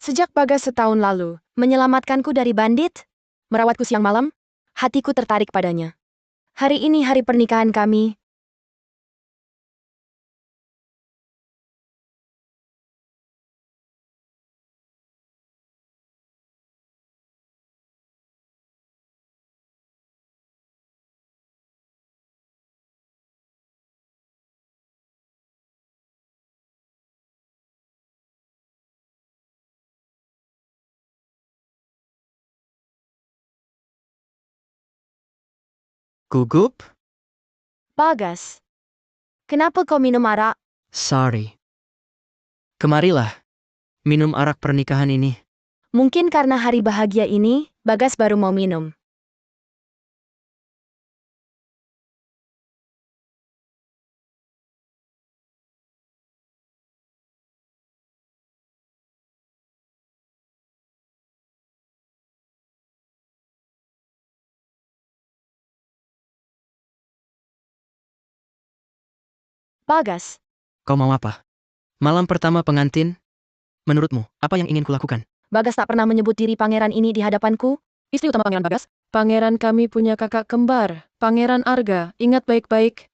Sejak Bagas setahun lalu menyelamatkanku dari bandit, merawatku siang malam, hatiku tertarik padanya. Hari ini hari pernikahan kami. Gugup? Bagas, kenapa kau minum arak? Sorry. Kemarilah, minum arak pernikahan ini. Mungkin karena hari bahagia ini, Bagas baru mau minum. Bagas, Kau mau apa? Malam pertama pengantin? Menurutmu, apa yang ingin kulakukan? Bagas tak pernah menyebut diri pangeran ini di hadapanku. Istri utama Pangeran Bagas, Pangeran kami punya kakak kembar, Pangeran Arga, ingat baik-baik.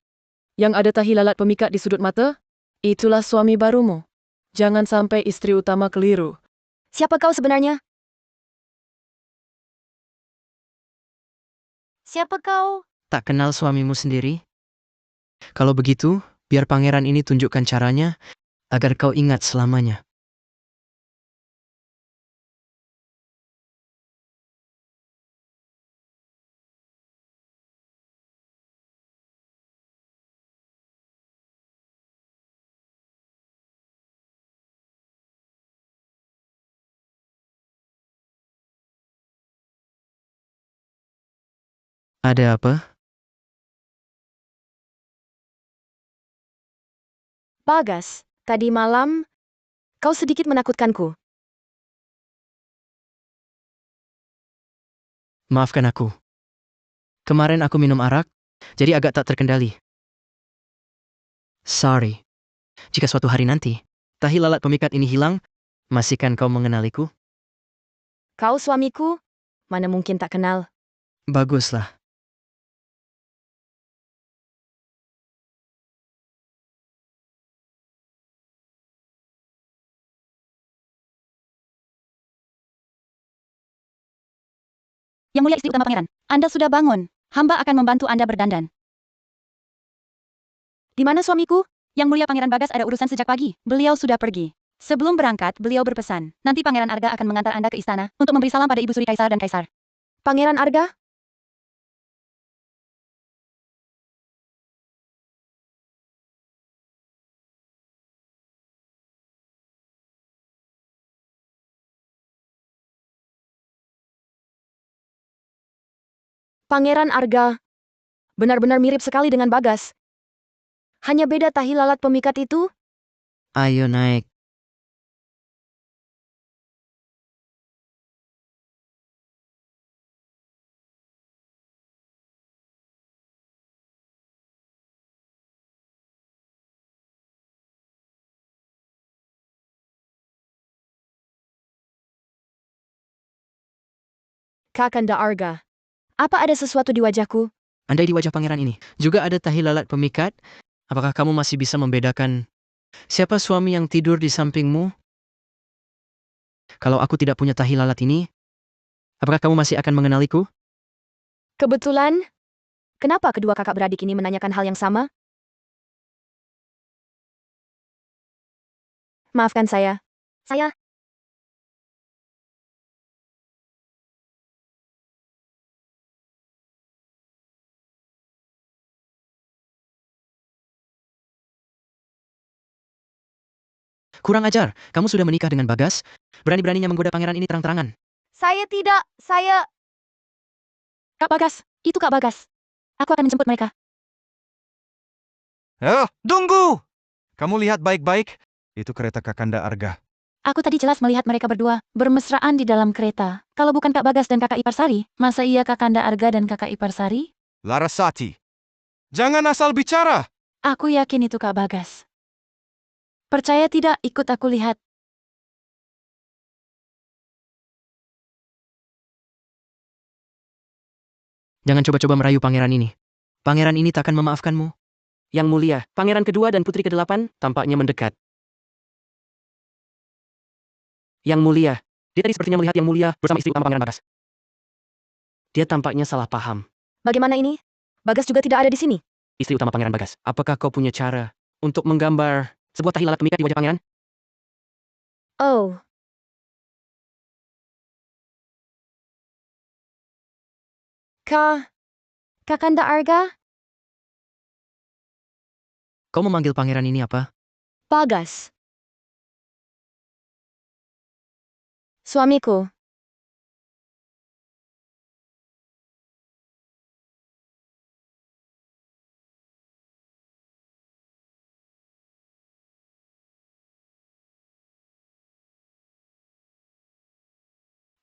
Yang ada tahi lalat pemikat di sudut mata? Itulah suami barumu. Jangan sampai istri utama keliru. Siapa kau sebenarnya? Siapa kau? Tak kenal suamimu sendiri? Kalau begitu, biar pangeran ini tunjukkan caranya agar kau ingat selamanya. Ada apa? Bagas, tadi malam, kau sedikit menakutkanku. Maafkan aku. Kemarin aku minum arak, jadi agak tak terkendali. Sorry. Jika suatu hari nanti, tahi lalat pemikat ini hilang, masihkan kau mengenaliku? Kau suamiku? Mana mungkin tak kenal. Baguslah. Yang mulia istri utama pangeran, Anda sudah bangun. Hamba akan membantu Anda berdandan. Di mana suamiku? Yang mulia Pangeran Bagas ada urusan sejak pagi. Beliau sudah pergi. Sebelum berangkat, beliau berpesan, nanti Pangeran Arga akan mengantar Anda ke istana untuk memberi salam pada Ibu Suri Kaisar dan Kaisar. Pangeran Arga? Pangeran Arga. Benar-benar mirip sekali dengan Bagas. Hanya beda tahi lalat pemikat itu? Ayo naik. Kakanda Arga. Apa ada sesuatu di wajahku? Andai di wajah pangeran ini juga ada tahi lalat pemikat, apakah kamu masih bisa membedakan siapa suami yang tidur di sampingmu? Kalau aku tidak punya tahi lalat ini, apakah kamu masih akan mengenaliku? Kebetulan, kenapa kedua kakak beradik ini menanyakan hal yang sama? Maafkan saya. Saya. Kurang ajar, kamu sudah menikah dengan Bagas? Berani-beraninya menggoda pangeran ini terang-terangan. Saya tidak, saya... Kak Bagas, itu Kak Bagas. Aku akan menjemput mereka. Tunggu! Kamu lihat baik-baik. Itu kereta Kakanda Arga. Aku tadi jelas melihat mereka berdua bermesraan di dalam kereta. Kalau bukan Kak Bagas dan Kakak Iparsari, masa iya Kakanda Arga dan Kakak Iparsari? Larasati. Jangan asal bicara! Aku yakin itu Kak Bagas. Percaya tidak, ikut aku lihat. Jangan coba-coba merayu pangeran ini. Pangeran ini takkan memaafkanmu. Yang mulia, pangeran kedua dan putri ke-8 tampaknya mendekat. Yang mulia, dia tadi sepertinya melihat Yang Mulia bersama istri utama Pangeran Bagas. Dia tampaknya salah paham. Bagaimana ini? Bagas juga tidak ada di sini. Istri utama Pangeran Bagas, apakah kau punya cara untuk menggambar sebuah tahi lalat pemikat di wajah pangeran? Oh, Kakanda Arga? Kau memanggil pangeran ini apa? Bagas. Suamiku.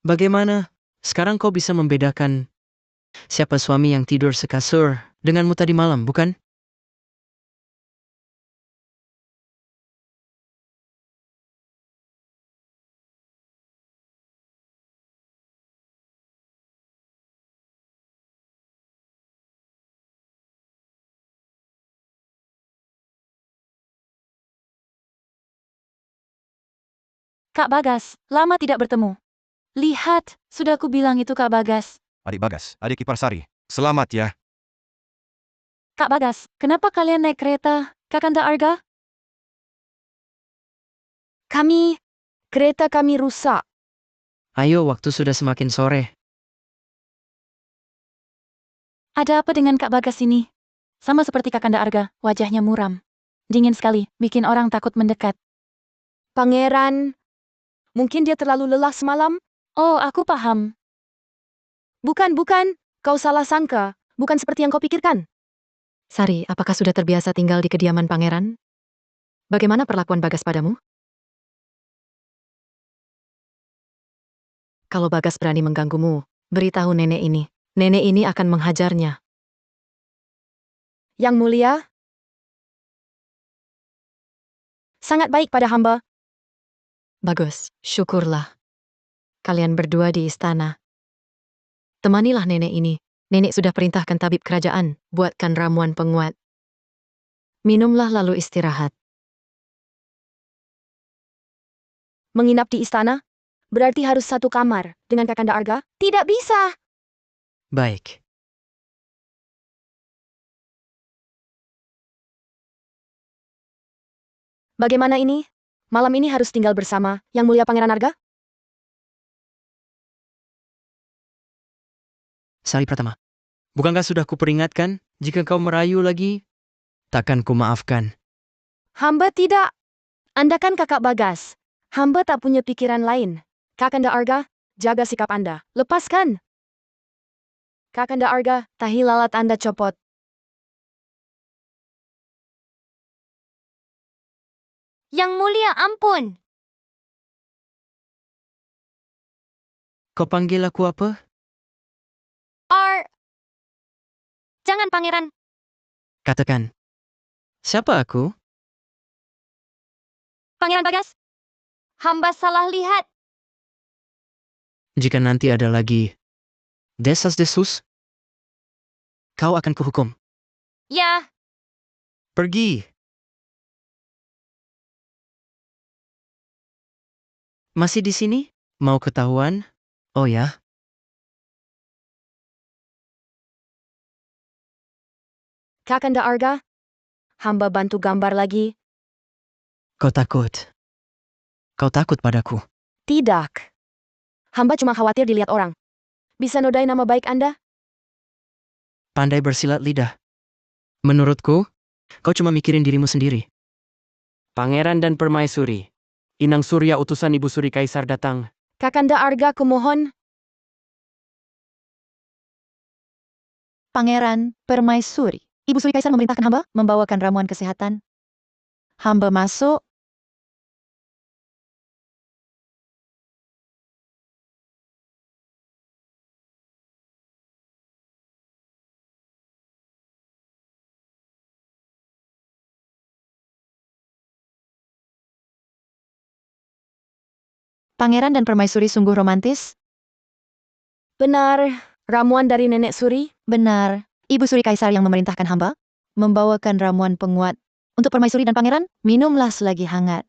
Bagaimana? Sekarang kau bisa membedakan siapa suami yang tidur sekasur denganmu tadi malam, bukan? Kak Bagas, lama tidak bertemu. Lihat, sudah aku bilang itu Kak Bagas. Adik Bagas, adik ipar Sari. Selamat ya. Kak Bagas, kenapa kalian naik kereta, Kakanda Arga? Kereta kami rusak. Ayo, waktu sudah semakin sore. Ada apa dengan Kak Bagas ini? Sama seperti Kakanda Arga, wajahnya muram. Dingin sekali, bikin orang takut mendekat. Pangeran, mungkin dia terlalu lelah semalam? Oh, aku paham. Bukan, kau salah sangka. Bukan seperti yang kau pikirkan. Sari, apakah sudah terbiasa tinggal di kediaman pangeran? Bagaimana perlakuan Bagas padamu? Kalau Bagas berani mengganggumu, beritahu nenek ini. Nenek ini akan menghajarnya. Yang mulia, sangat baik pada hamba. Bagus, syukurlah. Kalian berdua di istana. Temanilah nenek ini. Nenek sudah perintahkan tabib kerajaan, buatkan ramuan penguat. Minumlah lalu istirahat. Menginap di istana? Berarti harus satu kamar dengan Kakanda Arga? Tidak bisa. Baik. Bagaimana ini? Malam ini harus tinggal bersama Yang Mulia Pangeran Arga? Sari Pratama. Bukankah sudah kuperingatkan, jika kau merayu lagi, takkan kumaafkan. Hamba tidak. Anda kan kakak Bagas. Hamba tak punya pikiran lain. Kakanda Arga, jaga sikap Anda. Lepaskan. Kakanda Arga, tahi lalat Anda copot. Yang Mulia, ampun. Kau panggil aku apa? Jangan pangeran. Katakan. Siapa aku? Pangeran Bagas. Hamba salah lihat. Jika nanti ada lagi desas-desus, kau akan kuhukum. Ya, Pergi. Masih di sini? Mau ketahuan? Oh ya? Kakanda Arga. Hamba bantu gambar lagi. Kau takut. Kau takut padaku. Tidak. Hamba cuma khawatir dilihat orang. Bisa nodai nama baik Anda? Pandai bersilat lidah. Menurutku, kau cuma mikirin dirimu sendiri. Pangeran dan Permaisuri. Inang Surya utusan Ibu Suri Kaisar datang. Kakanda Arga kumohon. Pangeran Permaisuri. Ibu Suri Kaisar memerintahkan hamba membawakan ramuan kesehatan. Hamba masuk. Pangeran dan Permaisuri sungguh romantis. Benar, Ramuan dari Nenek Suri? Benar, Ibu Suri Kaisar yang memerintahkan hamba membawakan ramuan penguat. Untuk permaisuri dan pangeran, minumlah selagi hangat.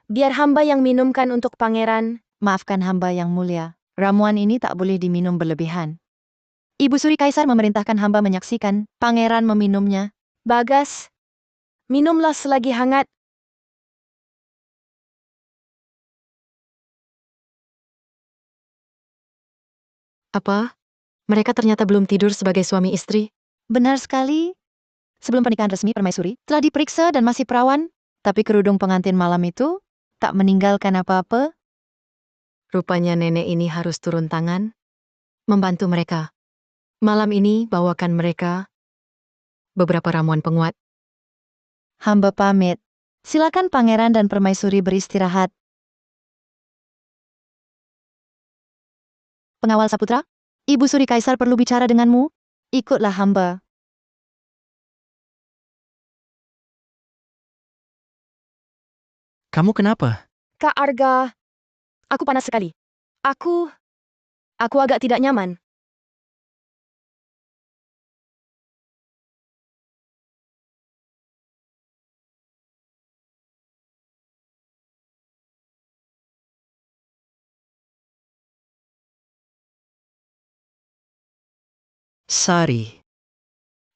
Biar hamba yang minumkan untuk pangeran. Maafkan hamba yang mulia, ramuan ini tak boleh diminum berlebihan. Ibu Suri Kaisar memerintahkan hamba menyaksikan pangeran meminumnya. Bagas, minumlah selagi hangat. Apa? Mereka ternyata belum tidur sebagai suami istri? Benar sekali. Sebelum pernikahan resmi permaisuri, telah diperiksa dan masih perawan, tapi kerudung pengantin malam itu tak meninggalkan apa-apa. Rupanya nenek ini harus turun tangan, membantu mereka. Malam ini bawakan mereka beberapa ramuan penguat. Hamba pamit. Silakan pangeran dan permaisuri beristirahat. Pengawal Saputra, Ibu Suri Kaisar perlu bicara denganmu. Ikutlah hamba. Kamu kenapa? Kak Arga, aku panas sekali. Aku agak tidak nyaman. Sari.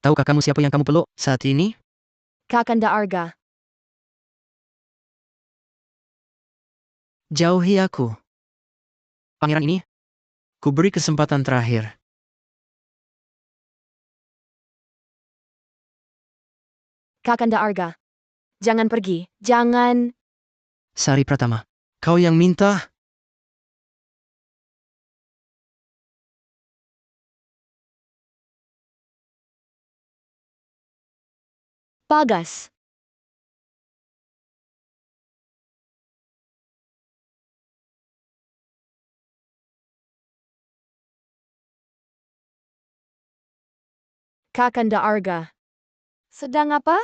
Tahukah kamu siapa yang kamu peluk saat ini? Kakanda Arga. Jauhi aku. Pangeran ini, ku beri kesempatan terakhir. Kakanda Arga. Jangan pergi, jangan. Sari Pratama, kau yang minta. Bagas. Kakanda Arga. Sedang apa?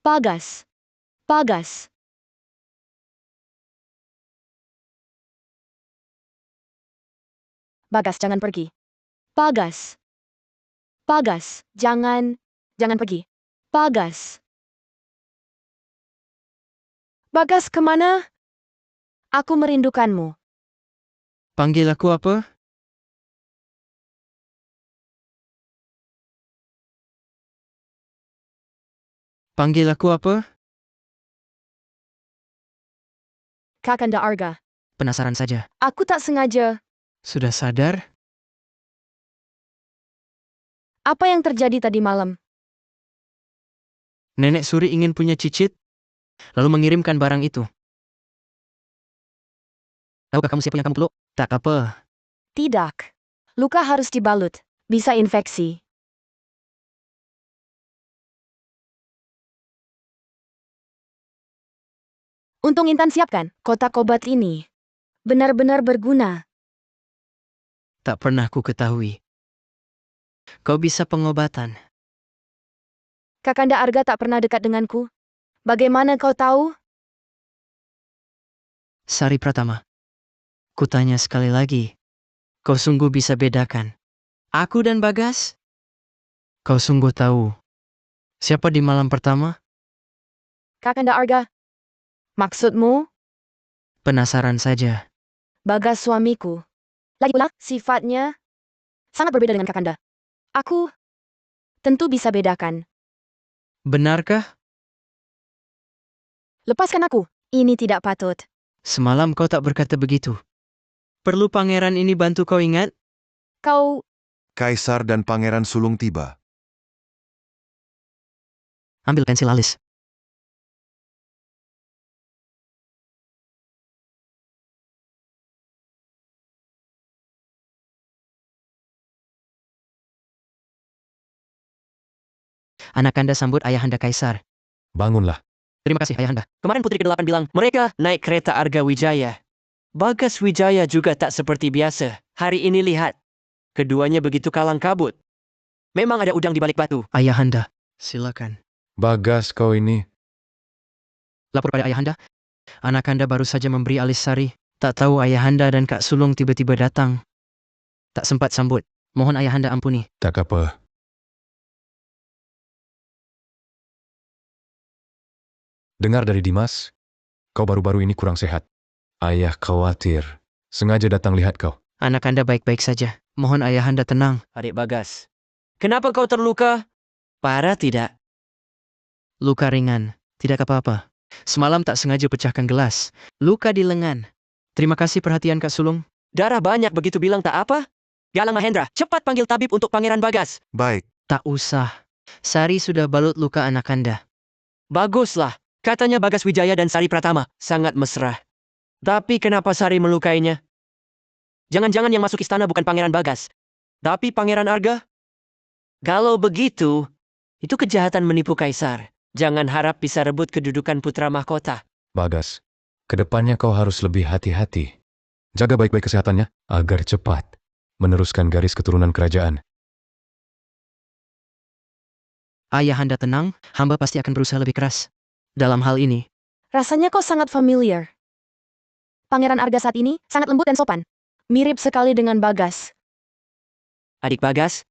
Bagas. Bagas. Bagas, jangan pergi. Bagas. Bagas, jangan pergi. Bagas. Bagas kemana? Aku merindukanmu. Panggil aku apa? Panggil aku apa? Kakanda Arga. Penasaran saja. Aku tak sengaja. Sudah sadar? Apa yang terjadi tadi malam? Nenek Suri ingin punya cicit, lalu mengirimkan barang itu. Tahukah kamu siapa yang kamu peluk? Tak apa. Tidak. Luka harus dibalut. Bisa infeksi. Untung Intan siapkan kotak obat ini. Benar-benar berguna. Tak pernah ku ketahui. Kau bisa pengobatan. Kakanda Arga tak pernah dekat denganku. Bagaimana kau tahu? Sari Pratama. Kutanya sekali lagi. Kau sungguh bisa bedakan aku dan Bagas? Kau sungguh tahu siapa di malam pertama? Kakanda Arga. Maksudmu? Penasaran saja. Bagas suamiku. Lagi pula, sifatnya sangat berbeda dengan Kakanda. Aku tentu bisa bedakan. Benarkah? Lepaskan aku. Ini tidak patut. Semalam kau tak berkata begitu. Perlu pangeran ini bantu kau ingat? Kau Kaisar dan Pangeran Sulung tiba. Ambil pensil alis. Anak Anda sambut ayahanda Kaisar. Bangunlah. Terima kasih, Ayahanda. Kemarin Putri ke-8 bilang, mereka naik kereta Arga Wijaya. Bagas Wijaya juga tak seperti biasa. Hari ini lihat. Keduanya begitu kalang kabut. Memang ada udang di balik batu. Ayahanda, silakan. Bagas kau ini. Lapor pada Ayahanda. Anak Anda baru saja memberi alis sari. Tak tahu Ayahanda dan Kak Sulung tiba-tiba datang. Tak sempat sambut. Mohon Ayahanda ampuni. Tak apa. Dengar dari Dimas, kau baru-baru ini kurang sehat. Ayah khawatir. Sengaja datang lihat kau. Anak Anda baik-baik saja. Mohon Ayahanda tenang. Adik Bagas. Kenapa kau terluka? Parah tidak? Luka ringan. Tidak apa-apa. Semalam tak sengaja pecahkan gelas. Luka di lengan. Terima kasih perhatian Kak Sulung. Darah banyak begitu bilang tak apa? Galang Mahendra, cepat panggil tabib untuk Pangeran Bagas. Baik. Tak usah. Sari sudah balut luka anak Anda. Baguslah. Katanya Bagas Wijaya dan Sari Pratama sangat mesra. Tapi kenapa Sari melukainya? Jangan-jangan yang masuk istana bukan Pangeran Bagas, tapi Pangeran Arga? Kalau begitu, itu kejahatan menipu kaisar. Jangan harap bisa rebut kedudukan putra mahkota. Bagas, kedepannya kau harus lebih hati-hati. Jaga baik-baik kesehatannya, agar cepat meneruskan garis keturunan kerajaan. Ayahanda tenang, hamba pasti akan berusaha lebih keras. Dalam hal ini, Rasanya kok sangat familiar. Pangeran Arga saat ini sangat lembut dan sopan. Mirip sekali dengan Bagas. Adik Bagas,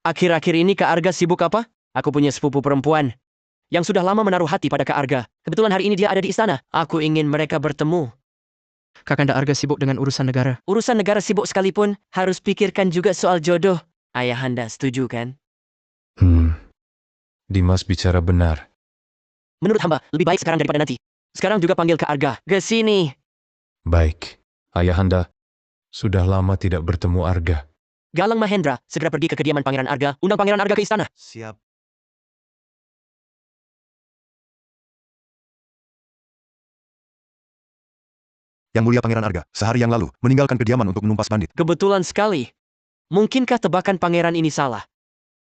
akhir-akhir ini Kak Arga sibuk apa? Aku punya sepupu perempuan yang sudah lama menaruh hati pada Kak Arga. Kebetulan hari ini dia ada di istana. Aku ingin mereka bertemu. Kakanda Arga sibuk dengan urusan negara. Urusan negara sibuk sekalipun, harus pikirkan juga soal jodoh. Ayahanda setuju kan? Dimas bicara benar. Menurut hamba, lebih baik sekarang daripada nanti. Sekarang juga panggil Kak Arga ke sini. Baik, Ayahanda. Sudah lama tidak bertemu Arga. Galang Mahendra, segera pergi ke kediaman Pangeran Arga. Undang Pangeran Arga ke istana. Siap. Yang Mulia Pangeran Arga, sehari yang lalu, meninggalkan kediaman untuk menumpas bandit. Kebetulan sekali. Mungkinkah tebakan pangeran ini salah?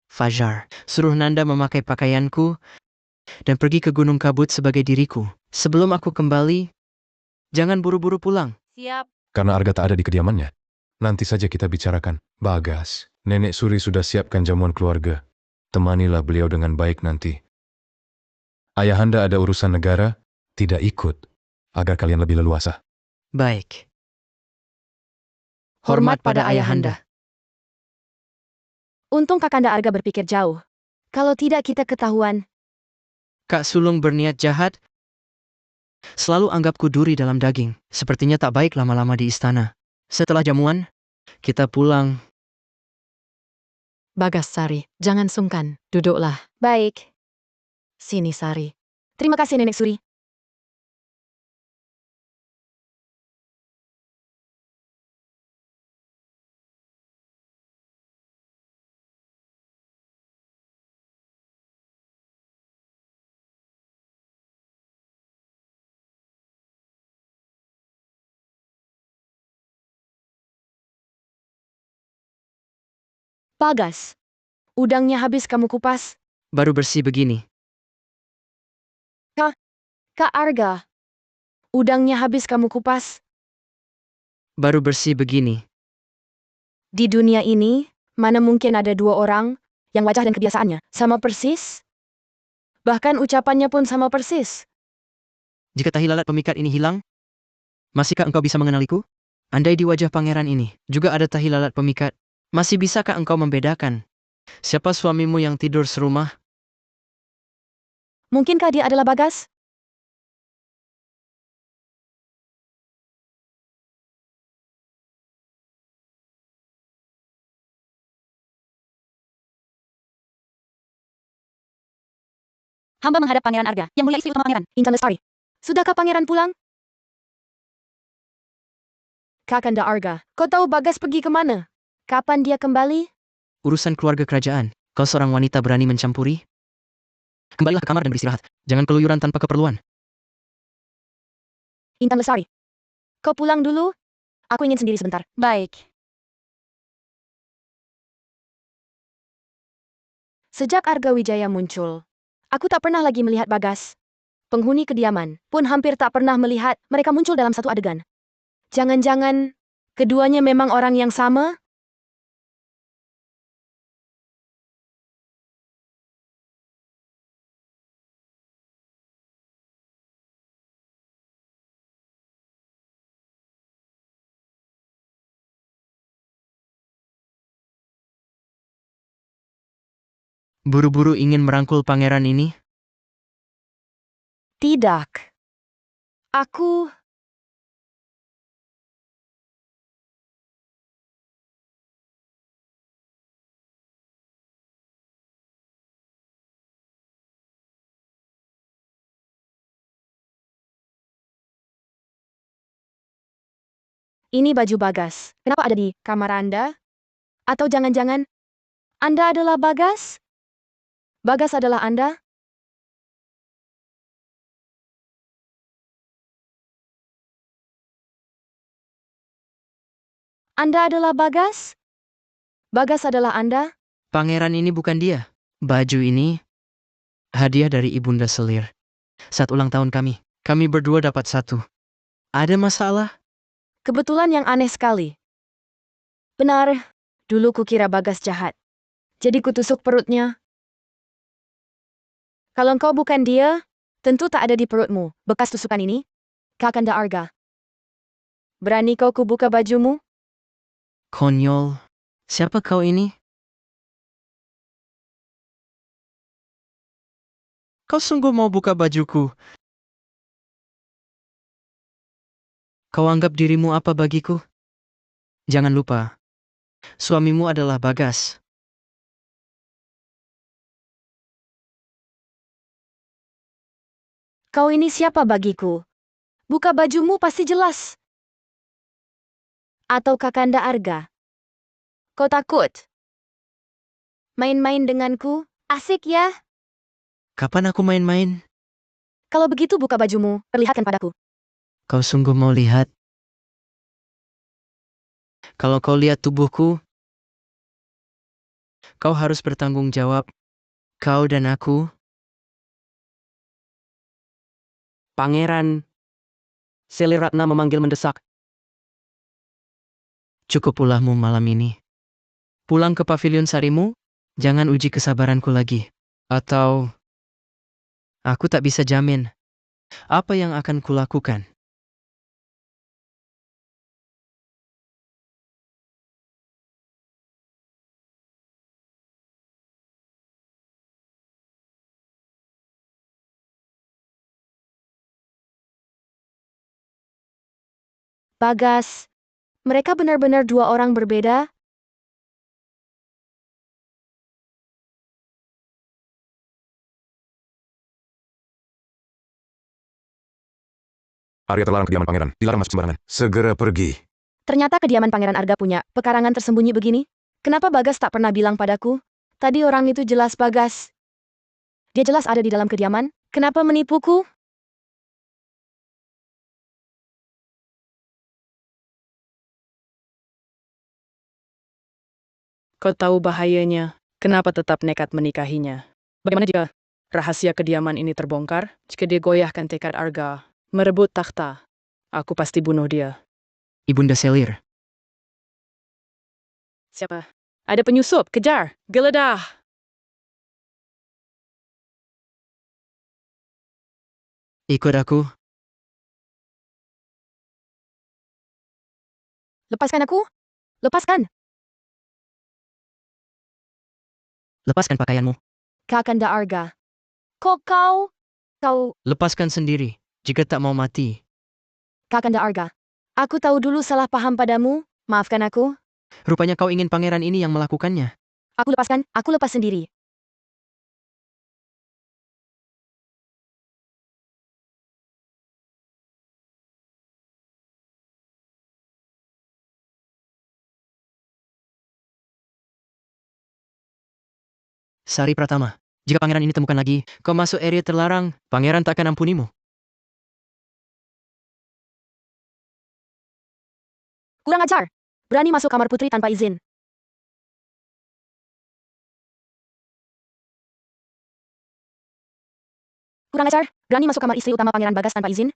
Fajar, suruh Nanda memakai pakaianku dan pergi ke Gunung Kabut sebagai diriku. Sebelum aku kembali, jangan buru-buru pulang. Siap. Karena Arga tak ada di kediamannya. Nanti saja kita bicarakan. Bagas, Nenek Suri sudah siapkan jamuan keluarga. Temanilah beliau dengan baik nanti. Ayahanda ada urusan negara, tidak ikut. Agar kalian lebih leluasa. Baik. Hormat pada Ayahanda. Untung Kakanda Arga berpikir jauh. Kalau tidak kita ketahuan. Kak Sulung berniat jahat. Selalu anggapku duri dalam daging. Sepertinya tak baik lama-lama di istana. Setelah jamuan, kita pulang. Bagas Sari, jangan sungkan. Duduklah. Baik. Sini Sari. Terima kasih Nenek Suri. Bagas. Udangnya habis kamu kupas. Baru bersih begini. Kak Arga. Udangnya habis kamu kupas. Baru bersih begini. Di dunia ini, mana mungkin ada dua orang yang wajah dan kebiasaannya sama persis? Bahkan ucapannya pun sama persis. Jika tahi lalat pemikat ini hilang, masihkah engkau bisa mengenaliku? Andai di wajah pangeran ini juga ada tahi lalat pemikat, masih bisakah engkau membedakan siapa suamimu yang tidur serumah? Mungkinkah dia adalah Bagas? Hamba menghadap Pangeran Arga, yang mulia istri utama Pangeran. Intan Lestari. Sudahkah pangeran pulang? Kakanda Arga, kau tahu Bagas pergi kemana? Kapan dia kembali? Urusan keluarga kerajaan, kau seorang wanita berani mencampuri? Kembalilah ke kamar dan beristirahat. Jangan keluyuran tanpa keperluan. Intan Lestari. Kau pulang dulu? Aku ingin sendiri sebentar. Baik. Sejak Arga Wijaya muncul, aku tak pernah lagi melihat Bagas. Penghuni kediaman pun hampir tak pernah melihat mereka muncul dalam satu adegan. Jangan-jangan keduanya memang orang yang sama? Buru-buru ingin merangkul pangeran ini? Tidak. Aku... Ini baju Bagas. Kenapa ada di kamar Anda? Atau jangan-jangan Anda adalah Bagas? Bagas adalah Anda? Anda adalah Bagas? Bagas adalah Anda? Pangeran ini bukan dia. Baju ini hadiah dari Ibunda Selir. Saat ulang tahun kami. Kami berdua dapat satu. Ada masalah? Kebetulan yang aneh sekali. Benar, dulu kukira Bagas jahat. Jadi kutusuk perutnya. Kalau engkau bukan dia, tentu tak ada di perutmu bekas tusukan ini. Kakanda Arga. Berani kau kubuka bajumu? Konyol. Siapa kau ini? Kau sungguh mau buka bajuku? Kau anggap dirimu apa bagiku? Jangan lupa, suamimu adalah Bagas. Kau ini siapa bagiku? Buka bajumu pasti jelas. Atau Kakanda Arga? Kau takut? Main-main denganku? Asik ya? Kapan aku main-main? Kalau begitu buka bajumu, perlihatkan padaku. Kau sungguh mau lihat? Kalau kau lihat tubuhku, kau harus bertanggung jawab. Kau dan aku. Pangeran. Selir Ratna memanggil mendesak. Cukup ulahmu malam ini. Pulang ke pavilion sarimu, jangan uji kesabaranku lagi. Atau, aku tak bisa jamin apa yang akan kulakukan. Bagas, mereka benar-benar dua orang berbeda? Arya terlarang kediaman pangeran, dilarang masuk sembarangan. Segera pergi. Ternyata kediaman Pangeran Arga punya pekarangan tersembunyi begini? Kenapa Bagas tak pernah bilang padaku? Tadi orang itu jelas Bagas. Dia jelas ada di dalam kediaman. Kenapa menipuku? Kau tahu bahayanya. Kenapa tetap nekat menikahinya? Bagaimana jika rahasia kediaman ini terbongkar? Jika dia goyahkan tekad Arga, merebut takhta, aku pasti bunuh dia. Ibunda Selir, Siapa? Ada penyusup, kejar, geledah! ikut aku. Lepaskan aku? Lepaskan. Lepaskan pakaianmu. Kakanda Arga. Kok kau? Kau, Lepaskan sendiri, jika tak mau mati. Kakanda Arga. Aku tahu dulu salah paham padamu. Maafkan aku. Rupanya kau ingin pangeran ini yang melakukannya. Aku lepaskan, aku lepas sendiri. Sari Pratama, jika pangeran ini temukan lagi, kau masuk area terlarang, pangeran tak akan ampunimu. Kurang ajar. Berani masuk kamar putri tanpa izin. Kurang ajar, berani masuk kamar istri utama Pangeran Bagas tanpa izin?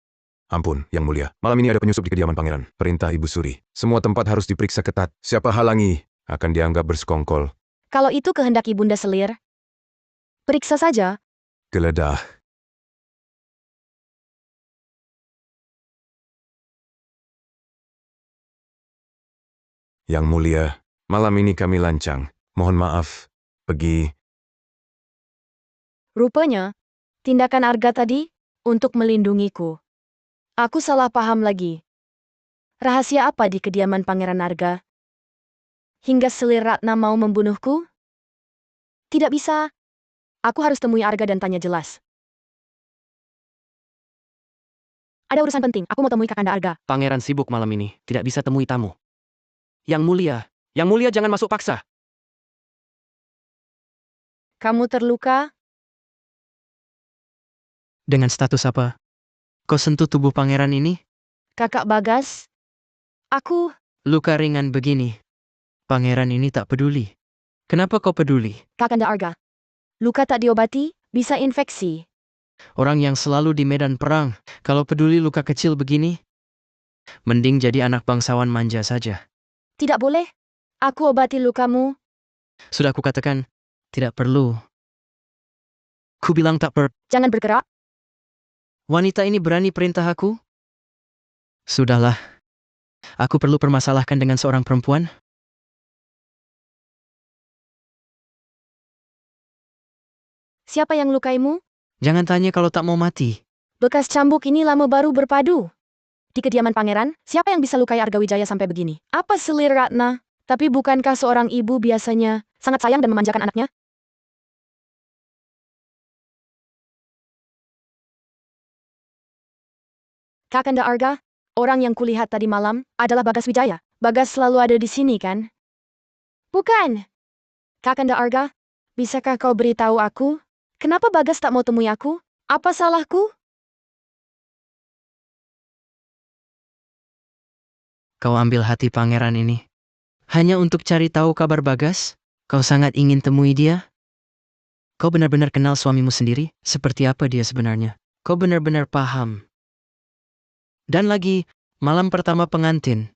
Ampun, Yang Mulia. Malam ini ada penyusup di kediaman pangeran. Perintah Ibu Suri. Semua tempat harus diperiksa ketat. Siapa halangi akan dianggap bersekongkol. Kalau itu kehendak Ibunda Selir, periksa saja. Geledah. Yang Mulia, malam ini kami lancang. Mohon maaf. Pergi. Rupanya, tindakan Arga tadi untuk melindungiku. Aku salah paham lagi. Rahasia apa di kediaman Pangeran Arga? Hingga Selir Ratna mau membunuhku? Tidak bisa. Aku harus temui Arga dan tanya jelas. Ada urusan penting, aku mau temui Kakanda Arga. Pangeran sibuk malam ini, tidak bisa temui tamu. Yang Mulia jangan masuk paksa. Kamu terluka? Dengan status apa? Kau sentuh tubuh pangeran ini? Kakak Bagas? Aku, Luka ringan begini. Pangeran ini tak peduli. Kenapa kau peduli? Kakanda Arga. Luka tak diobati, bisa infeksi. Orang yang selalu di medan perang, kalau peduli luka kecil begini, mending jadi anak bangsawan manja saja. Tidak boleh. Aku obati lukamu. Sudah aku katakan, tidak perlu. Ku bilang tak Jangan bergerak. Wanita ini berani perintah aku? Sudahlah. Aku perlu permasalahkan dengan seorang perempuan? Siapa yang lukaimu? Jangan tanya kalau tak mau mati. Bekas cambuk ini lama baru berpadu. Di kediaman pangeran, siapa yang bisa lukai Arga Wijaya sampai begini? Apa Selir Ratna? Tapi bukankah seorang ibu biasanya sangat sayang dan memanjakan anaknya? Kakanda Arga, orang yang kulihat tadi malam adalah Bagas Wijaya. Bagas selalu ada di sini kan? Bukan. Kakanda Arga, bisakah kau beritahu aku? Kenapa Bagas tak mau temui aku? Apa salahku? Kau ambil hati pangeran ini. Hanya untuk cari tahu kabar Bagas? Kau sangat ingin temui dia? Kau benar-benar kenal suamimu sendiri? Seperti apa dia sebenarnya? Kau benar-benar paham. Dan lagi, malam pertama pengantin.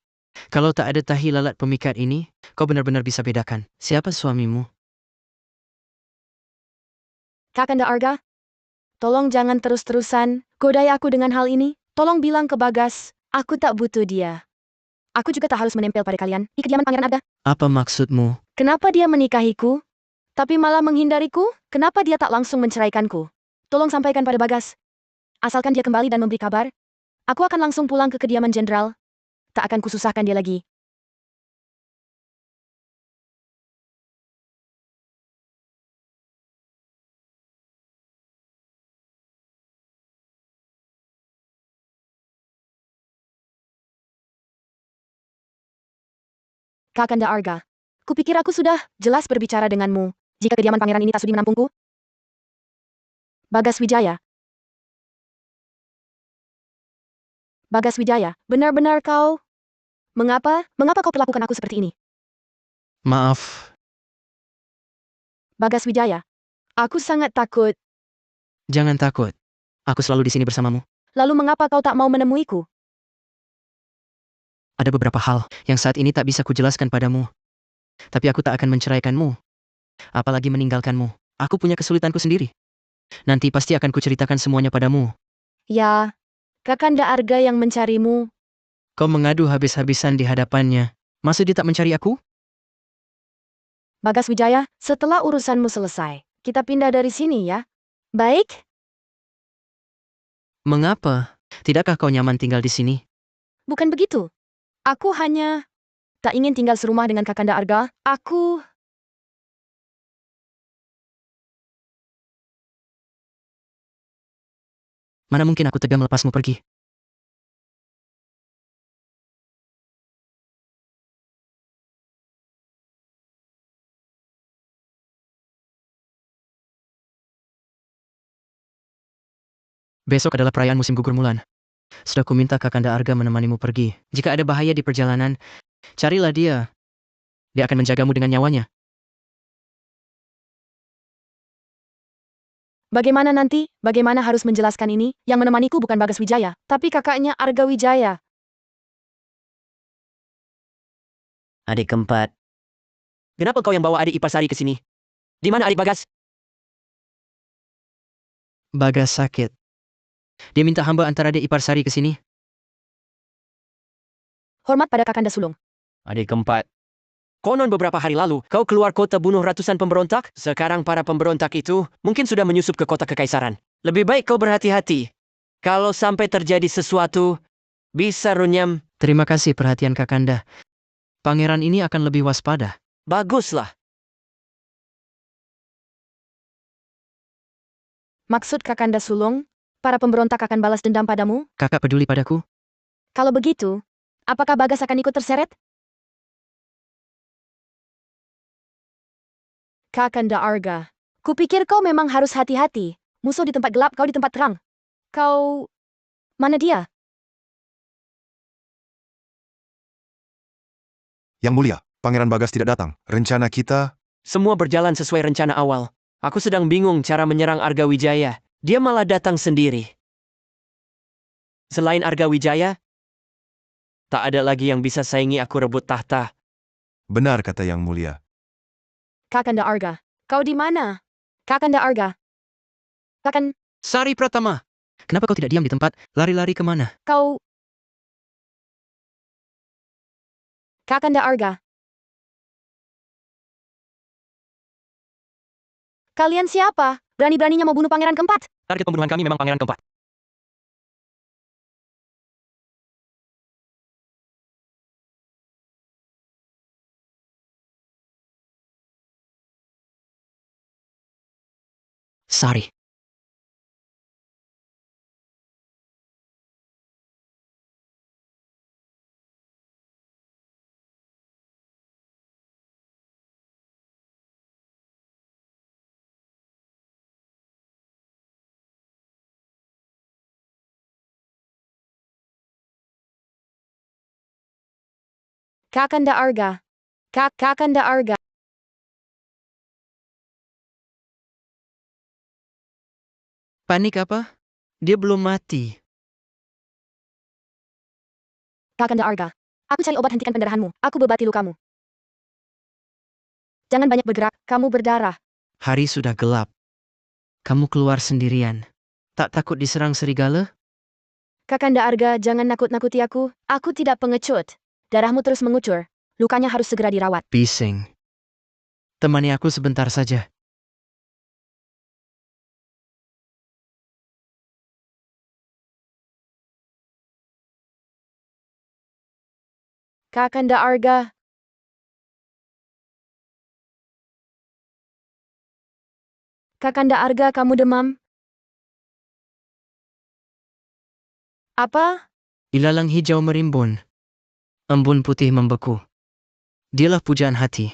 Kalau tak ada tahi lalat pemikat ini, kau benar-benar bisa bedakan siapa suamimu. Kakanda Arga, tolong jangan terus-terusan godai aku dengan hal ini. Tolong bilang ke Bagas, aku tak butuh dia. Aku juga tak harus menempel pada kalian di kediaman Pangeran Arga. Apa maksudmu? Kenapa dia menikahiku? Tapi malah menghindariku? Kenapa dia tak langsung menceraikanku? Tolong sampaikan pada Bagas. Asalkan dia kembali dan memberi kabar, aku akan langsung pulang ke kediaman jenderal. Tak akan kususahkan dia lagi. Kakanda Arga, kupikir aku sudah jelas berbicara denganmu. Jika kediaman pangeran ini tak sudi menampungku. Bagas Wijaya. Bagas Wijaya, benar-benar kau? Mengapa kau perlakukan aku seperti ini? Maaf, Bagas Wijaya, aku sangat takut. jangan takut. Aku selalu di sini bersamamu. Lalu mengapa kau tak mau menemuiku? Ada beberapa hal yang saat ini tak bisa kujelaskan padamu. Tapi aku tak akan menceraikanmu. Apalagi meninggalkanmu. Aku punya kesulitanku sendiri. Nanti pasti akan kuceritakan semuanya padamu. Ya, Kakanda Arga yang mencarimu. Kau mengadu habis-habisan di hadapannya. Masa dia tak mencari aku? Bagas Wijaya, setelah urusanmu selesai, kita pindah dari sini ya. Baik? Mengapa? Tidakkah kau nyaman tinggal di sini? Bukan begitu. Aku hanya tak ingin tinggal serumah dengan Kakanda Arga. Mana mungkin aku tega melepasmu pergi? Besok adalah perayaan musim gugur mulan. Sudah kuminta Kakanda Arga menemanimu pergi. Jika ada bahaya di perjalanan, carilah dia. Dia akan menjagamu dengan nyawanya. Bagaimana nanti? Bagaimana harus menjelaskan ini? Yang menemaniku bukan Bagas Wijaya, tapi kakaknya Arga Wijaya. Adik keempat. Kenapa kau yang bawa adik ipar Sari ke sini? Di mana adik Bagas? Bagas sakit. Dia minta hamba antar adik ipar Sari ke sini. Hormat pada kakanda sulung. Adik keempat. Konon beberapa hari lalu, kau keluar kota bunuh ratusan pemberontak. Sekarang para pemberontak itu mungkin sudah menyusup ke kota kekaisaran. Lebih baik kau berhati-hati. Kalau sampai terjadi sesuatu, bisa runyam. Terima kasih perhatian kakanda. Pangeran ini akan lebih waspada. Baguslah. Maksud kakanda sulung, para pemberontak akan balas dendam padamu? Kakak peduli padaku? Kalau begitu, apakah Bagas akan ikut terseret? Kakanda Arga, kupikir kau memang harus hati-hati. Musuh di tempat gelap, kau di tempat terang. Kau... Mana dia? Yang Mulia, Pangeran Bagas tidak datang. Rencana kita... Semua berjalan sesuai rencana awal. Aku sedang bingung cara menyerang Arga Wijaya. Dia malah datang sendiri. Selain Arga Wijaya, tak ada lagi yang bisa saingi aku rebut tahta. Benar kata Yang Mulia. Kakanda Arga, kau di mana? Kakanda Arga. Sari Pratama! Kenapa kau tidak diam di tempat? Lari-lari kemana? Kau... Kakanda Arga. Kalian siapa? Berani-beraninya mau bunuh pangeran keempat? Target pembunuhan kami memang pangeran keempat. Sari. Kakanda Arga. Kakanda Arga. Panik apa? Dia belum mati. Kakanda Arga. Aku cari obat hentikan pendarahanmu. Aku bebati lukamu. Jangan banyak bergerak, kamu berdarah. Hari sudah gelap. Kamu keluar sendirian. Tak takut diserang serigala? Kakanda Arga, jangan nakut-nakuti aku. Aku tidak pengecut. Darahmu terus mengucur. Lukanya harus segera dirawat. Bising. Temani aku sebentar saja. Kakanda Arga. Kakanda Arga, kamu demam? Apa? Ilalang hijau merimbun. Embun putih membeku. Dialah pujaan hati.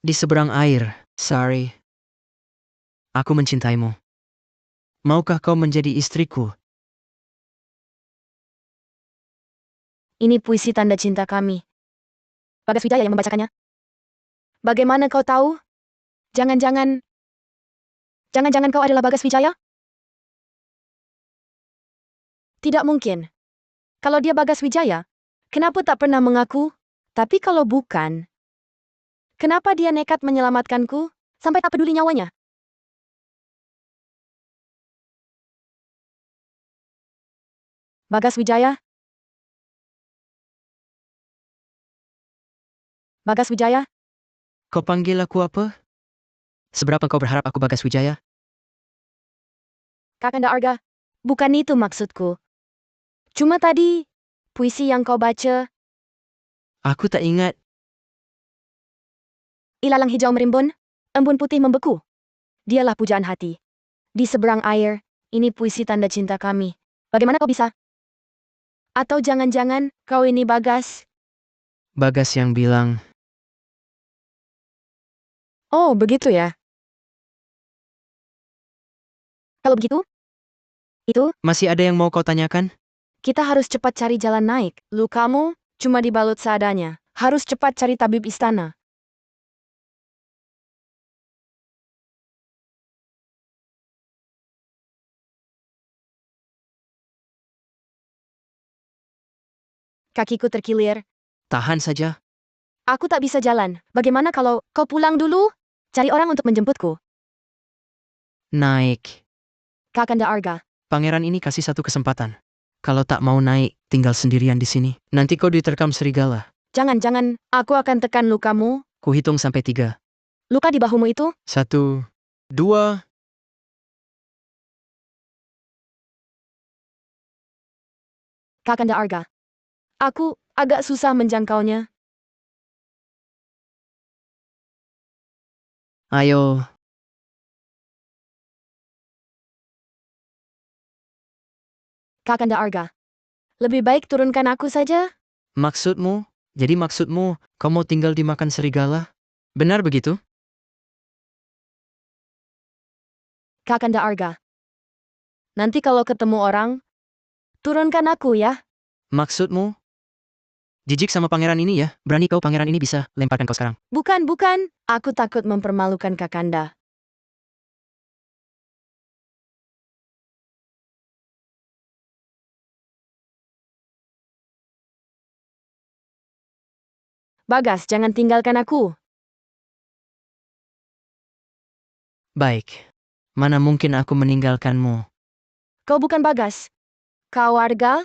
Di seberang air, Sari. Aku mencintaimu. Maukah kau menjadi istriku? Ini puisi tanda cinta kami. Bagas Wijaya yang membacakannya. Bagaimana kau tahu? Jangan-jangan kau adalah Bagas Wijaya? Tidak mungkin. Kalau dia Bagas Wijaya, kenapa tak pernah mengaku? Tapi kalau bukan, kenapa dia nekat menyelamatkanku sampai tak peduli nyawanya? Bagas Wijaya? Bagas Wijaya? Kau panggil aku apa? Seberapa kau berharap aku Bagas Wijaya? Kakanda Arga, bukan itu maksudku. Cuma tadi, puisi yang kau baca, Aku tak ingat. ilalang hijau merimbun, embun putih membeku. Dialah pujaan hati. Di seberang air, ini puisi tanda cinta kami. Bagaimana kau bisa? Atau jangan-jangan kau ini Bagas? Bagas yang bilang, Oh, begitu ya. Kalau begitu, itu, masih ada yang mau kau tanyakan? kita harus cepat cari jalan naik. Lukamu cuma dibalut seadanya. Harus cepat cari tabib istana. Kakiku terkilir. Tahan saja. Aku tak bisa jalan. Bagaimana kalau kau pulang dulu? Cari orang untuk menjemputku. Naik. Kakanda Arga. Pangeran ini kasih satu kesempatan. Kalau tak mau naik, tinggal sendirian di sini. Nanti kau diterkam serigala. Jangan. Aku akan tekan lukamu. Kuhitung sampai 3. Luka di bahumu itu? 1, 2. Kakanda Arga. Aku agak susah menjangkaunya. Ayo. Kakanda Arga. Lebih baik turunkan aku saja. Maksudmu? Jadi maksudmu, kau mau tinggal dimakan serigala? Benar begitu? Kakanda Arga. Nanti kalau ketemu orang, turunkan aku ya. Maksudmu? Jijik sama pangeran ini ya? Berani kau pangeran ini bisa lemparkan kau sekarang. Bukan. Aku takut mempermalukan Kakanda. Bagas, jangan tinggalkan aku. Baik. Mana mungkin aku meninggalkanmu? Kau bukan Bagas. Kau Arga?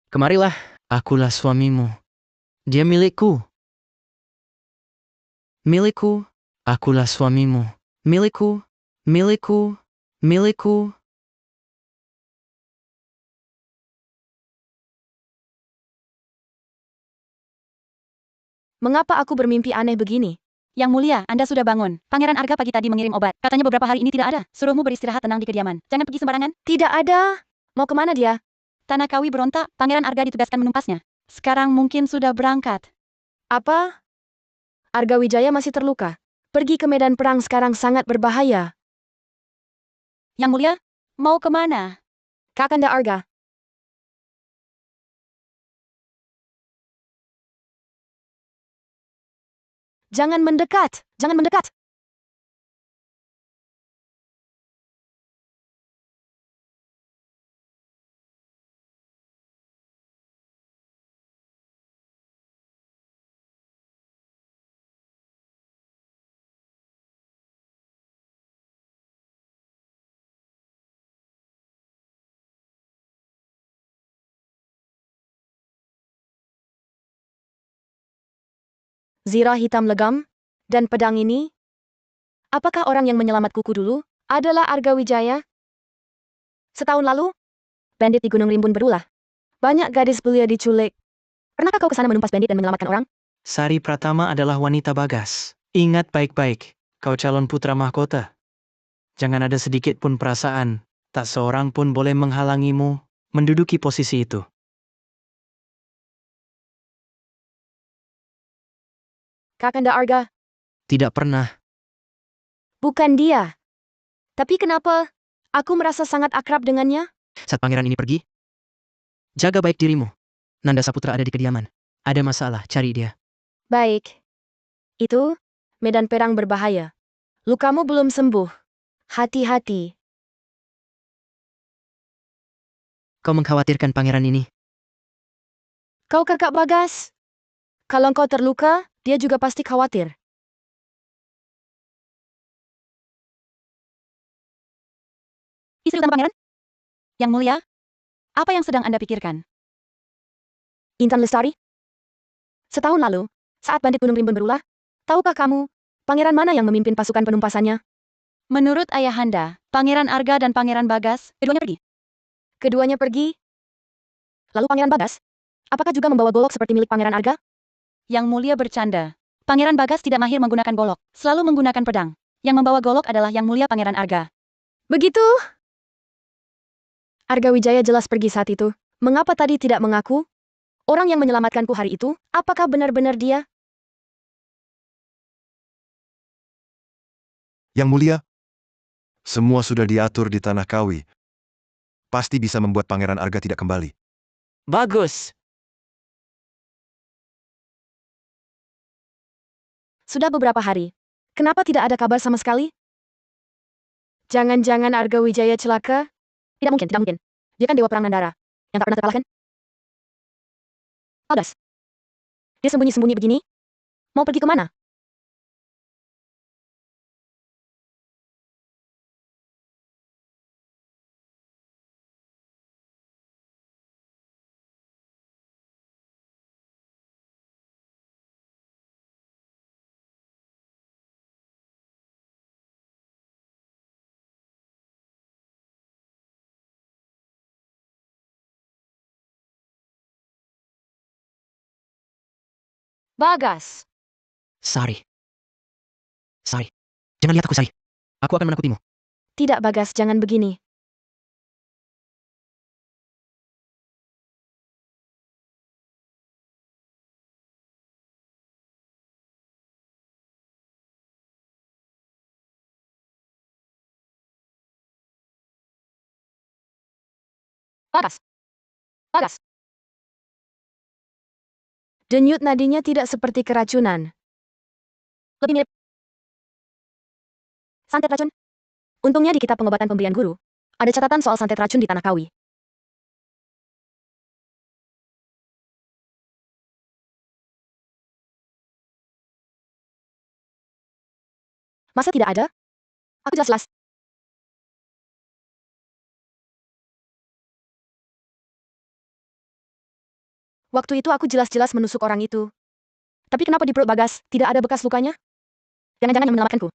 Kemarilah, akulah suamimu. Dia milikku. Milikku, akulah suamimu. Milikku, milikku, milikku. Mengapa aku bermimpi aneh begini? Yang mulia, Anda sudah bangun. Pangeran Arga pagi tadi mengirim obat. Katanya beberapa hari ini tidak ada. Suruhmu beristirahat tenang di kediaman. Jangan pergi sembarangan. Tidak ada. Mau kemana dia? Tanah Kawi berontak, Pangeran Arga ditugaskan menumpasnya. Sekarang mungkin sudah berangkat. Apa? Arga Wijaya masih terluka. Pergi ke medan perang sekarang sangat berbahaya. Yang mulia, mau kemana? Kakanda Arga. Jangan mendekat. Jangan mendekat. Zirah hitam legam dan pedang ini? Apakah orang yang menyelamat kuku dulu adalah Arga Wijaya? Setahun lalu, bandit di Gunung Rimbun berulah. Banyak gadis belia diculik. Pernahkah kau ke sana menumpas bandit dan menyelamatkan orang? Sari Pratama adalah wanita Bagas. Ingat baik-baik, kau calon putra mahkota. Jangan ada sedikit pun perasaan, tak seorang pun boleh menghalangimu menduduki posisi itu. Kakanda Arga, Tidak pernah. bukan dia. Tapi kenapa? Aku merasa sangat akrab dengannya. Saat pangeran ini pergi, jaga baik dirimu. Nanda Saputra ada di kediaman. Ada masalah, cari dia. Baik. Itu, medan perang berbahaya. Lukamu belum sembuh. Hati-hati. Kau mengkhawatirkan pangeran ini. Kau kakak Bagas. Kalau kau terluka, dia juga pasti khawatir. Istri utama pangeran? Yang mulia, apa yang sedang Anda pikirkan? Intan Lestari? Setahun lalu, saat bandit Gunung Rimbun berulah, tahukah kamu, pangeran mana yang memimpin pasukan penumpasannya? Menurut ayahanda, Pangeran Arga dan Pangeran Bagas, keduanya pergi. Keduanya pergi. Lalu Pangeran Bagas? Apakah juga membawa golok seperti milik Pangeran Arga? Yang mulia bercanda. Pangeran Bagas tidak mahir menggunakan golok, selalu menggunakan pedang. Yang membawa golok adalah yang mulia Pangeran Arga. Begitu? Arga Wijaya jelas pergi saat itu. Mengapa tadi tidak mengaku? Orang yang menyelamatkanku hari itu, apakah benar-benar dia? Yang mulia, semua sudah diatur di Tanah Kawi. Pasti bisa membuat Pangeran Arga tidak kembali. Bagus. Sudah beberapa hari. Kenapa tidak ada kabar sama sekali? Jangan-jangan Arga Wijaya celaka? Tidak mungkin. Dia kan Dewa Perang Nandara. Yang tak pernah terkalahkan. Bagas. Dia sembunyi-sembunyi begini? Mau pergi kemana? Bagas. Sari. Sari. Jangan lihat aku, Sari. Aku akan menakutimu. Tidak, Bagas, jangan begini. Bagas. Bagas. Denyut nadinya tidak seperti keracunan. Lebih mirip santet racun. Untungnya di kitab pengobatan pemberian guru, ada catatan soal santet racun di Tanah Kawi. Masa tidak ada? Aku jelas-jelas. Waktu itu aku jelas-jelas menusuk orang itu. Tapi kenapa di perut Bagas tidak ada bekas lukanya? Jangan-jangan yang menyelamatkanku.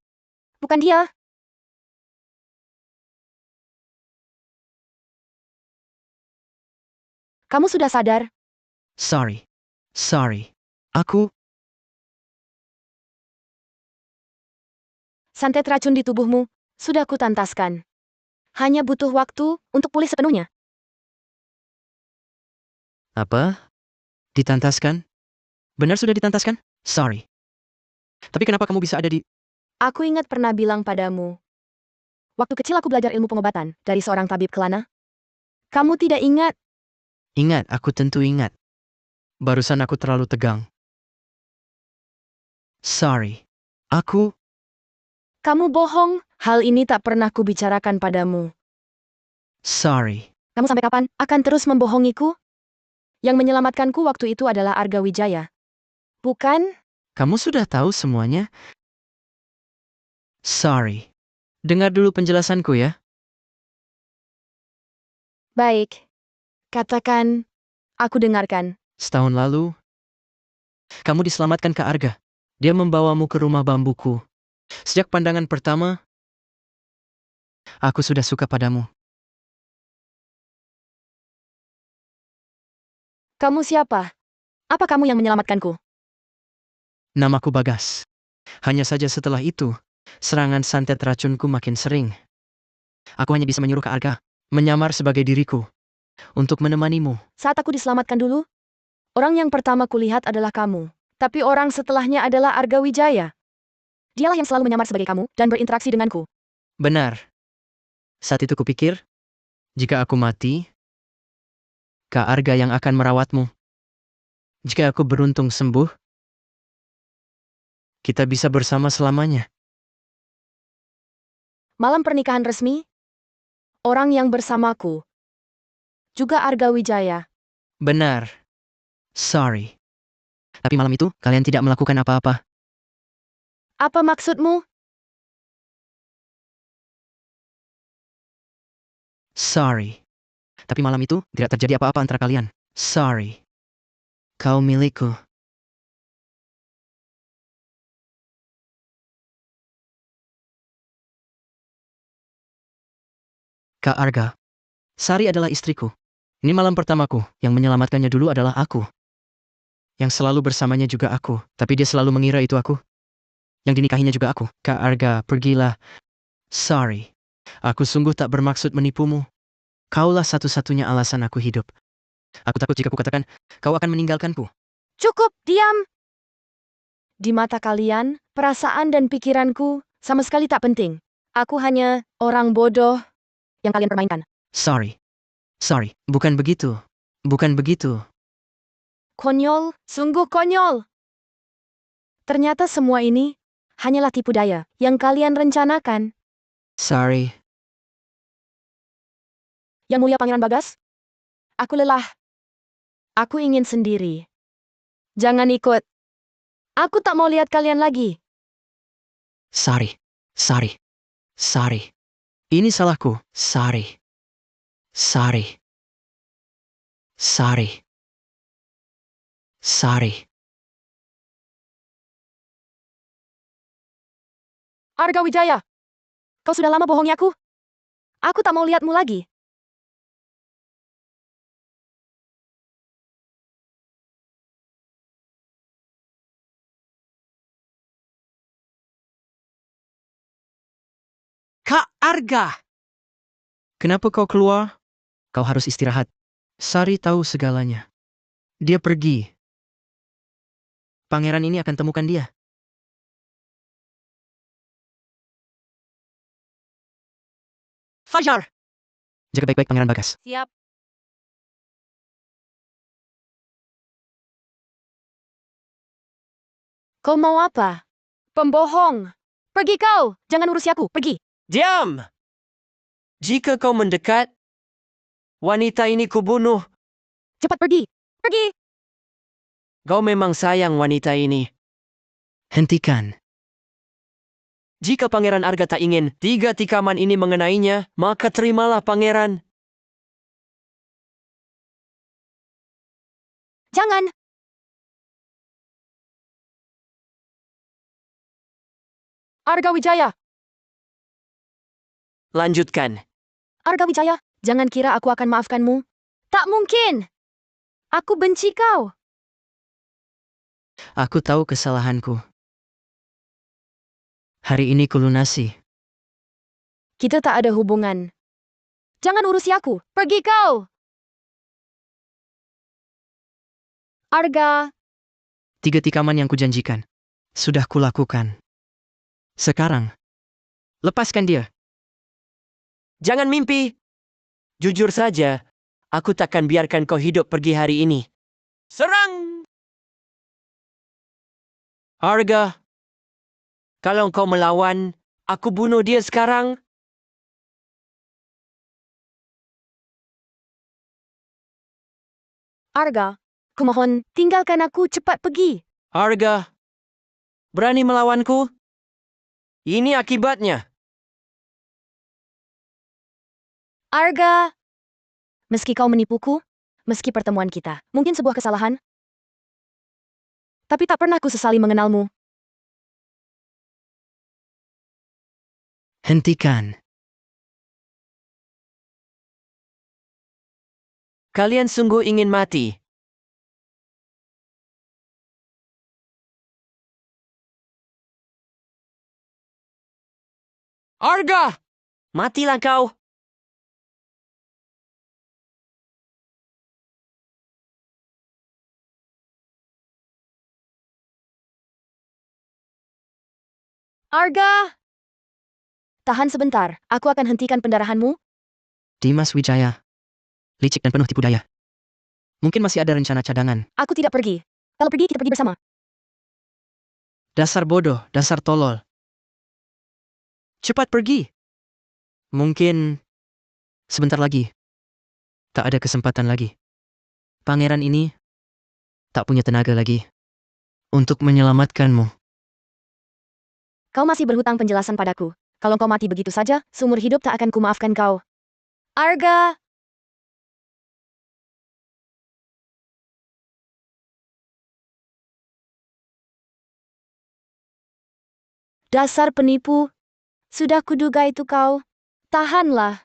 Bukan dia. Kamu sudah sadar? Sorry. Sorry. Aku, Santet racun di tubuhmu sudah kutantaskan. Hanya butuh waktu untuk pulih sepenuhnya. apa? Ditantaskan? Benar sudah ditantaskan? Sorry. Tapi kenapa kamu bisa ada di... Aku ingat pernah bilang padamu. Waktu kecil aku belajar ilmu pengobatan dari seorang tabib Kelana. Kamu tidak ingat? Ingat, aku tentu ingat. Barusan aku terlalu tegang. Sorry. Aku, Kamu bohong. Hal ini tak pernah kubicarakan padamu. sorry. Kamu sampai kapan akan terus membohongiku? Yang menyelamatkanku waktu itu adalah Arga Wijaya. Bukan? Kamu sudah tahu semuanya? Sorry. Dengar dulu penjelasanku ya. Baik. Katakan. Aku dengarkan. Setahun lalu, kamu diselamatkan ke Arga. Dia membawamu ke rumah bambuku. Sejak pandangan pertama, aku sudah suka padamu. Kamu siapa? Apa kamu yang menyelamatkanku? Namaku Bagas. Hanya saja setelah itu, serangan santet racunku makin sering. Aku hanya bisa menyuruh ke Arga, menyamar sebagai diriku, untuk menemanimu. Saat aku diselamatkan dulu, orang yang pertama kulihat adalah kamu. Tapi orang setelahnya adalah Arga Wijaya. Dialah yang selalu menyamar sebagai kamu dan berinteraksi denganku. Benar. Saat itu kupikir, jika aku mati, Kak Arga yang akan merawatmu. Jika aku beruntung sembuh, kita bisa bersama selamanya. Malam pernikahan resmi, orang yang bersamaku juga Arga Wijaya. Benar. Sorry. Tapi malam itu, kalian tidak melakukan apa-apa. Apa maksudmu? Sorry. Tapi malam itu, tidak terjadi apa-apa antara kalian. Sorry. Kau milikku. Kak Arga. Sari adalah istriku. Ini malam pertamaku, yang menyelamatkannya dulu adalah aku. Yang selalu bersamanya juga aku, tapi dia selalu mengira itu aku. Yang dinikahinya juga aku. Kak Arga, pergilah. Sorry. Aku sungguh tak bermaksud menipumu. Kaulah satu-satunya alasan aku hidup. Aku takut jika kukatakan, kau akan meninggalkanku. Cukup, diam! Di mata kalian, perasaan dan pikiranku sama sekali tak penting. Aku hanya orang bodoh yang kalian permainkan. Sorry. Sorry, bukan begitu. Bukan begitu. Konyol, sungguh konyol. Ternyata semua ini hanyalah tipu daya yang kalian rencanakan. Sorry. Yang mulia Pangeran Bagas? Aku lelah. Aku ingin sendiri. Jangan ikut. Aku tak mau lihat kalian lagi. Sari. Ini salahku, Sari. Arga Wijaya. Kau sudah lama bohongi aku. Aku tak mau lihatmu lagi. Kak Arga! Kenapa kau keluar? Kau harus istirahat. Sari tahu segalanya. Dia pergi. Pangeran ini akan temukan dia. Fajar! Jaga baik-baik Pangeran Bagas. Siap. Kau mau apa? Pembohong. Pergi kau. Jangan urusi aku. Pergi. Diam! Jika kau mendekat, wanita ini kubunuh. Cepat pergi. Pergi. Kau memang sayang wanita ini. Hentikan. Jika Pangeran Arga tak ingin 3 tikaman ini mengenainya, maka terimalah Pangeran. Jangan. Arga Wijaya. Lanjutkan. Arga Wijaya, jangan kira aku akan maafkanmu. Tak mungkin. Aku benci kau. Aku tahu kesalahanku. Hari ini kulunasi. Kita tak ada hubungan. Jangan urusi aku. Pergi kau. Arga. 3 tikaman yang kujanjikan. Sudah kulakukan. Sekarang, lepaskan dia. Jangan mimpi. Jujur saja, aku takkan biarkan kau hidup pergi hari ini. Serang! Arga, kalau kau melawan, aku bunuh dia sekarang. Arga. Kumohon, tinggalkan aku cepat pergi. Arga, berani melawanku? Ini akibatnya. Arga. Meski kau menipuku, meski pertemuan kita mungkin sebuah kesalahan, tapi tak pernah ku sesali mengenalmu. Hentikan. Kalian sungguh ingin mati. Arga! Matilah kau! Arga! Tahan sebentar, aku akan hentikan pendarahanmu. Dimas Wijaya. Licik dan penuh tipu daya. Mungkin masih ada rencana cadangan. Aku tidak pergi. Kalau pergi, kita pergi bersama. Dasar bodoh, dasar tolol. Cepat pergi. Mungkin sebentar lagi. Tak ada kesempatan lagi. Pangeran ini tak punya tenaga lagi untuk menyelamatkanmu. Kau masih berhutang penjelasan padaku. Kalau kau mati begitu saja, seumur hidup tak akan kumaafkan kau. Arga! Dasar penipu. Sudah kuduga itu kau. Tahanlah.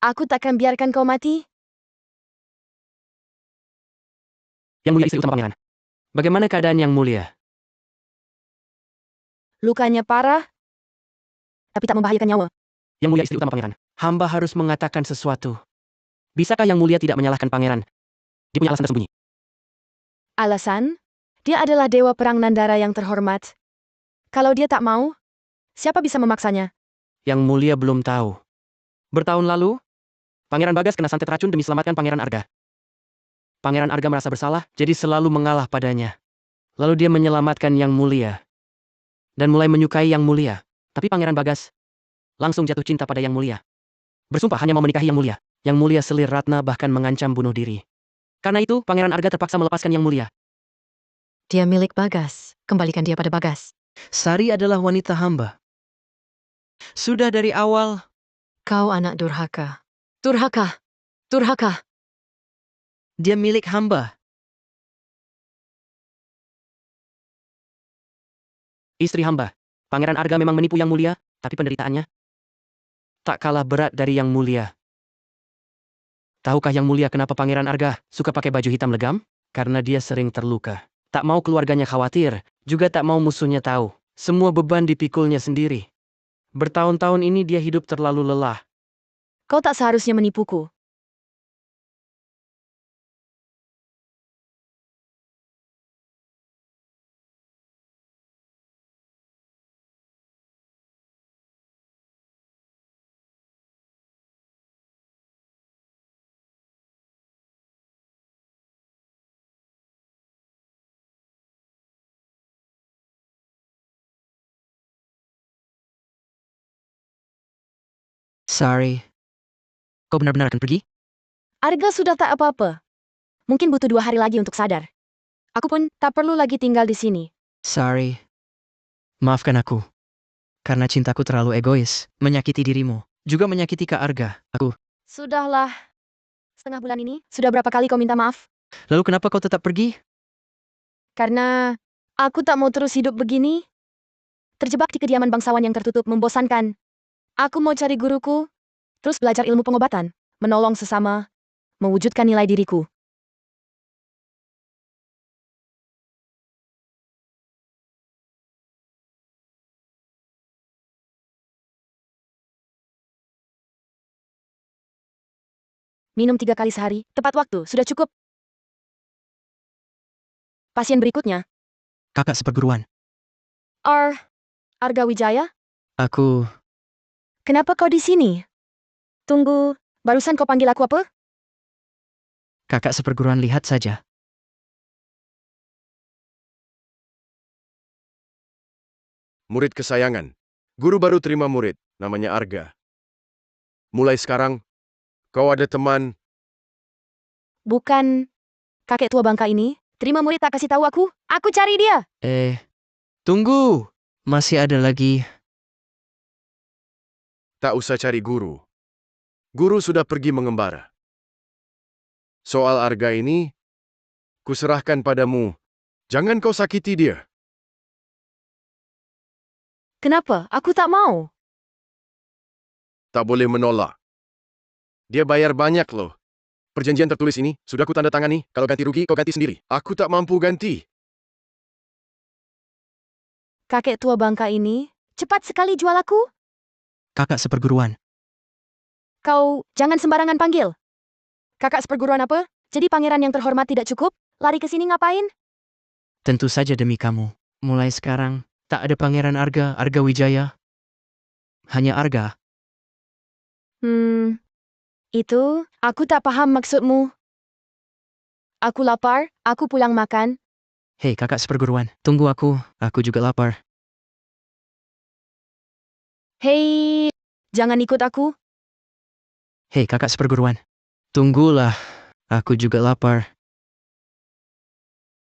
Aku takkan biarkan kau mati. Yang mulia istri utama pangeran. Bagaimana keadaan yang mulia? Lukanya parah, tapi tak membahayakan nyawa. Yang mulia istri utama pangeran. Hamba harus mengatakan sesuatu. Bisakah yang mulia tidak menyalahkan pangeran? Dia punya alasan tersembunyi. Alasan? Dia adalah dewa perang Nandara yang terhormat. Kalau dia tak mau, siapa bisa memaksanya? Yang mulia belum tahu. Bertahun lalu, Pangeran Bagas kena santet racun demi selamatkan Pangeran Arga. Pangeran Arga merasa bersalah, jadi selalu mengalah padanya. Lalu dia menyelamatkan yang mulia. Dan mulai menyukai yang mulia. Tapi Pangeran Bagas langsung jatuh cinta pada yang mulia. Bersumpah hanya mau menikahi yang mulia. Yang mulia selir Ratna bahkan mengancam bunuh diri. Karena itu, Pangeran Arga terpaksa melepaskan yang mulia. Dia milik Bagas. Kembalikan dia pada Bagas. Sari adalah wanita hamba. Sudah dari awal, Kau anak durhaka. Durhaka. Durhaka. dia milik hamba. Istri hamba. Pangeran Arga memang menipu Yang Mulia, tapi penderitaannya tak kalah berat dari Yang Mulia. Tahukah Yang Mulia kenapa Pangeran Arga suka pakai baju hitam legam? Karena dia sering terluka. Tak mau keluarganya khawatir, juga tak mau musuhnya tahu. Semua beban dipikulnya sendiri. Bertahun-tahun ini dia hidup terlalu lelah. Kau tak seharusnya menipuku. Sari, kau benar-benar akan pergi? Arga sudah tak apa-apa. Mungkin butuh 2 hari lagi untuk sadar. Aku pun tak perlu lagi tinggal di sini. Sari, maafkan aku. Karena cintaku terlalu egois, menyakiti dirimu, juga menyakiti Kak Arga. Sudahlah. Setengah bulan ini, sudah berapa kali kau minta maaf? Lalu kenapa kau tetap pergi? Karena aku tak mau terus hidup begini. Terjebak di kediaman bangsawan yang tertutup membosankan. Aku mau cari guruku, terus belajar ilmu pengobatan, menolong sesama, mewujudkan nilai diriku. Minum 3 kali sehari, tepat waktu, sudah cukup. Pasien berikutnya, Kakak seperguruan. Arga Wijaya? Aku, Kenapa kau di sini? Tunggu, barusan kau panggil aku apa? kakak seperguruan lihat saja. Murid kesayangan. Guru baru terima murid, namanya Arga. Mulai sekarang, kau ada teman. Bukan kakek tua bangka ini. Terima murid tak kasih tahu aku. Aku cari dia. Tunggu! Masih ada lagi. Tak usah cari guru. Guru sudah pergi mengembara. Soal Arga ini, kuserahkan padamu. Jangan kau sakiti dia. Kenapa? Aku tak mau. Tak boleh menolak. Dia bayar banyak loh. Perjanjian tertulis ini sudah ku tanda tangani. Kalau ganti rugi, kau ganti sendiri. Aku tak mampu ganti. Kakek tua bangka ini, cepat sekali jual aku. Kakak seperguruan. Kau jangan sembarangan panggil. Kakak seperguruan apa? Jadi pangeran yang terhormat tidak cukup? Lari ke sini ngapain? Tentu saja demi kamu. Mulai sekarang, tak ada Pangeran Arga Wijaya. Hanya Arga. Itu, aku tak paham maksudmu. Aku lapar, aku pulang makan. Hei kakak seperguruan, tunggu aku juga lapar. Hei, jangan ikut aku. Hei kakak seperguruan, tunggulah, aku juga lapar.